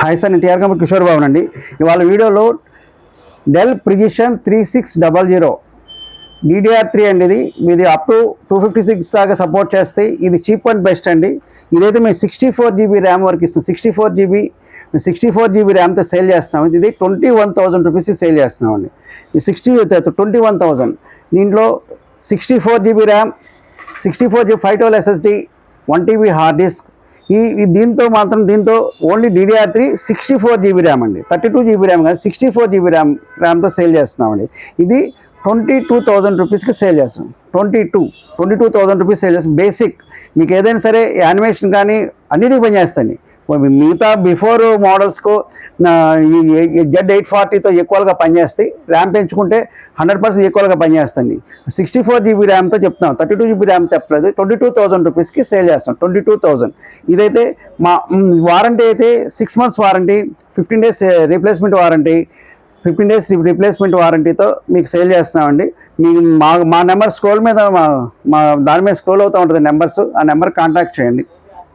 Hi sir, నేను TR company Kishore Babu అండి. ఇవాళ వీడియోలో డెల్ ప్రిజిషన్ 3600 DDR3 అండి. ఇది అప్ టు 256 దాకా సపోర్ట్ చేస్తే ఇది చీప్ అండ్ బెస్ట్ అండి. ఇదైతే మేము 64 GB ర్యామ్ వరకు ఇస్తాం. 64 GB ర్యామ్తో సేల్ చేస్తున్నాం. ఇది 21,000 రూపీస్కి సేల్ చేస్తున్నామండి. ఈ 21,000 దీంట్లో 64 GB RAM, 64 GB 512 SSD, 1 TB hard disk. దీంతో ఓన్లీ DDR3 64 GB ర్యామ్ అండి. 32 GB ర్యామ్ కాదు, 64 GB ర్యామ్తో సేల్ చేస్తున్నామండి. ఇది 22,000 రూపీస్కి సేల్ చేస్తాం. 22,000 రూపీస్ సేల్ చేస్తాం. బేసిక్ మీకు ఏదైనా సరే యానిమేషన్ కానీ అన్నిటికీ పనిచేస్తాయి. మిగతా బిఫోర్ మోడల్స్కు Z840తో ఈక్వల్గా పనిచేస్తాయి. ర్యామ్ పెంచుకుంటే 100% ఈక్వల్గా పనిచేస్తుంది. 64 GB ర్యామ్తో చెప్తున్నాం, 32 GB ర్యామ్ చెప్పలేదు. 22,000 రూపీస్కి సేల్ చేస్తాం. 22,000. ఇదైతే మా వారంటీ అయితే 6 months warranty, 15 days replacement warranty, 15 days replacement వారంటీతో మీకు సేల్ చేస్తున్నామండి. మా నెంబర్ స్క్రోల్ మీద మా దాని మీద స్క్రోల్ అవుతూ ఉంటుంది నెంబర్స్. ఆ నెంబర్ కాంటాక్ట్ చేయండి.